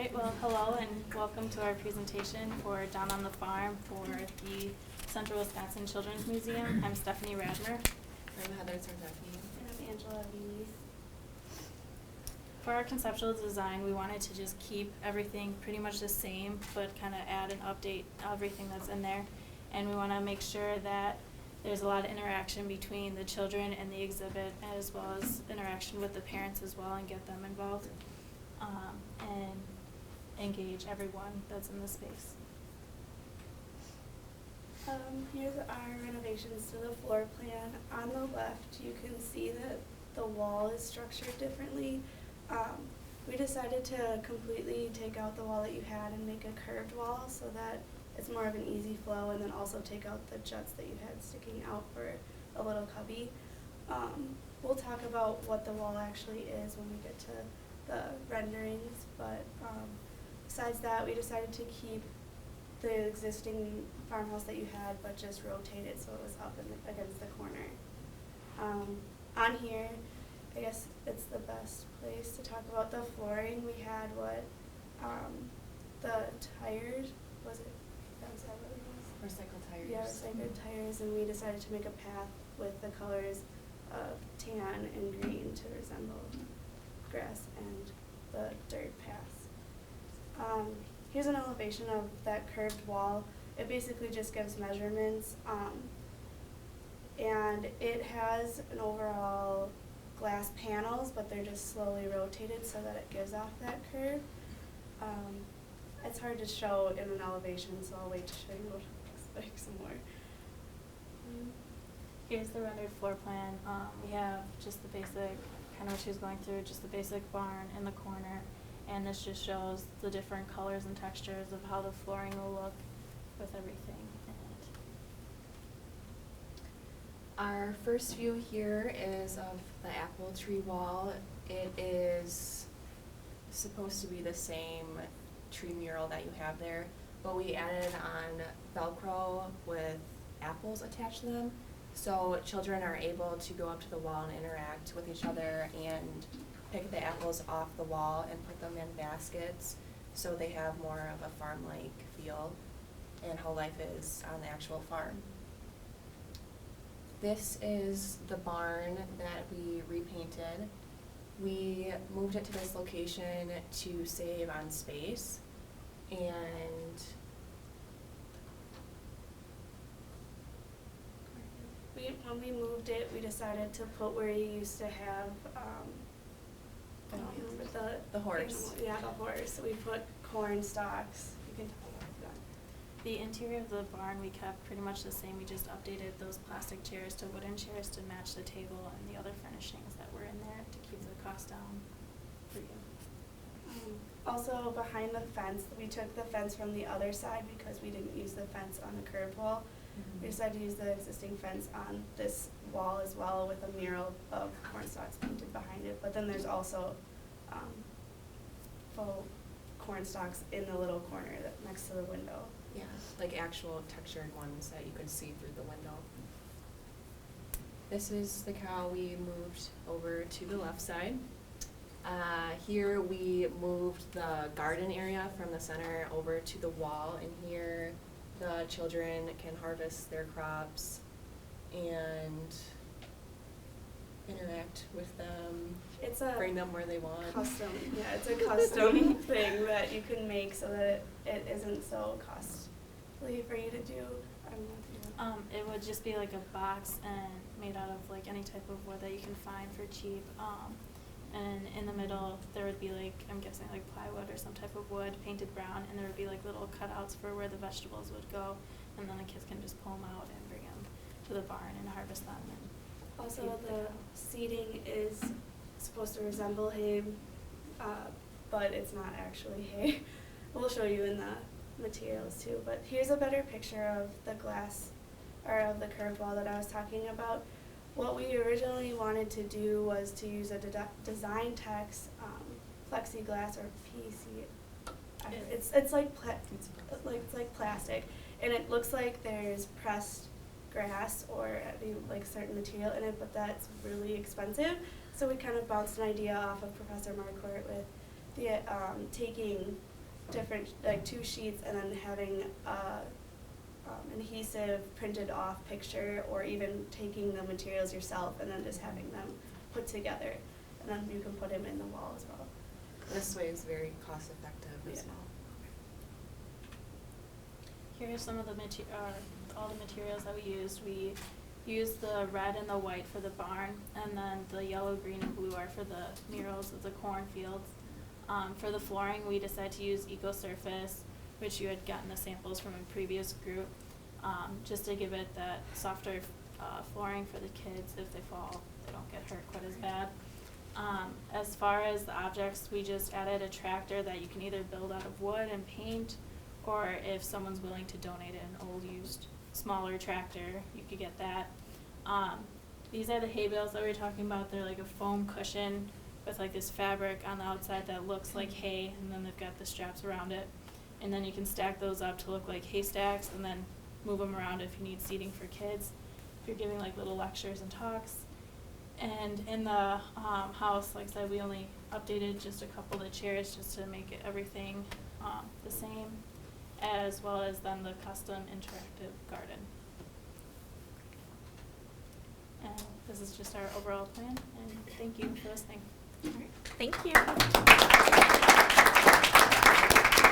Alright, well, hello and welcome to our presentation for Down on the Farm for the Central Wisconsin Children's Museum. I'm Stephanie Radmer. I'm Heather Zarzaki. And I'm Angela Avini. For our conceptual design, we wanted to just keep everything pretty much the same, but kind of add and update everything that's in there. And we want to make sure that there's a lot of interaction between the children and the exhibit, as well as interaction with the parents as well, and get them involved. And engage everyone that's in the space. Here's our renovations to the floor plan. On the left, you can see that the wall is structured differently. We decided to completely take out the wall that you had and make a curved wall so that it's more of an easy flow, and then also take out the juts that you had sticking out for a little cubby. We'll talk about what the wall actually is when we get to the renderings, but besides that, we decided to keep the existing farmhouse that you had, but just rotate it so it was up against the corner. On here, I guess it's the best place to talk about the flooring. We had the tires, was it? That was that what it was? Recycled tires. Yeah, recycled tires, and we decided to make a path with the colors of tan and green to resemble grass and the dirt paths. Here's an elevation of that curved wall. It basically just gives measurements, and it has an overall glass panels, but they're just slowly rotated so that it gives off that curve. It's hard to show in an elevation, so I'll wait to show you what it looks like some more. Here's the rendered floor plan. We have just the basic, kind of what she was going through, just the basic barn in the corner, and this just shows the different colors and textures of how the flooring will look with everything in it. Our first view here is of the apple tree wall. It is supposed to be the same tree mural that you have there, but we added on Velcro with apples attached to them, so children are able to go up to the wall and interact with each other and pick the apples off the wall and put them in baskets, so they have more of a farm-like feel and how life is on the actual farm. This is the barn that we repainted. We moved it to this location to save on space, and When we moved it, we decided to put where you used to have, I don't remember the horse. Yeah, the horse. We put corn stalks. You can tell me about that. The interior of the barn we kept pretty much the same. We just updated those plastic chairs to wooden chairs to match the table and the other furnishings that were in there to keep the cost down for you. Also, behind the fence, we took the fence from the other side because we didn't use the fence on the curved wall. We decided to use the existing fence on this wall as well, with a mural of corn stalks painted behind it. But then there's also faux corn stalks in the little corner next to the window. Yeah, like actual textured ones that you could see through the window. This is the cow we moved over to the left side. Here we moved the garden area from the center over to the wall, and here the children can harvest their crops and interact with them, bring them where they want. It's a custom thing that you can make so that it isn't so costly for you to do. It would just be like a box and made out of like any type of wood that you can find for cheap. And in the middle there would be like, I'm guessing like plywood or some type of wood painted brown, and there would be like little cutouts for where the vegetables would go, and then the kids can just pull them out and bring them to the barn and harvest them. And also, the seating is supposed to resemble hay, but it's not actually hay. We'll show you in the materials too, but here's a better picture of the glass, or of the curved wall that I was talking about. What we originally wanted to do was to use a design text plexiglass or PC. It's like plastic, and it looks like there's pressed grass or like certain material in it, but that's really expensive. So we kind of bounced an idea off of Professor Marquardt with the taking different, like 2 sheets and then having adhesive printed off picture, or even taking the materials yourself and then just having them put together, and then you can put them in the wall as well. This way is very cost effective as Yeah. well. Here are some of the all the materials that we used. We used the red and the white for the barn, and then the yellow, green, and blue are for the murals of the cornfields. For the flooring, we decided to use Eco Surface, which you had gotten the samples from a previous group, just to give it that softer flooring for the kids. If they fall, they don't get hurt quite as bad. As far as the objects, we just added a tractor that you can either build out of wood and paint, or if someone's willing to donate an old used smaller tractor, you could get that. These are the hay bales that we were talking about. They're like a foam cushion with like this fabric on the outside that looks like hay, and then they've got the straps around it. And then you can stack those up to look like haystacks, and then move them around if you need seating for kids, if you're giving like little lectures and talks. And in the house, like I said, we only updated just a couple of the chairs just to make everything the same, as well as then the custom interactive garden. And this is just our overall plan, and thank you for listening. All right. Thank you.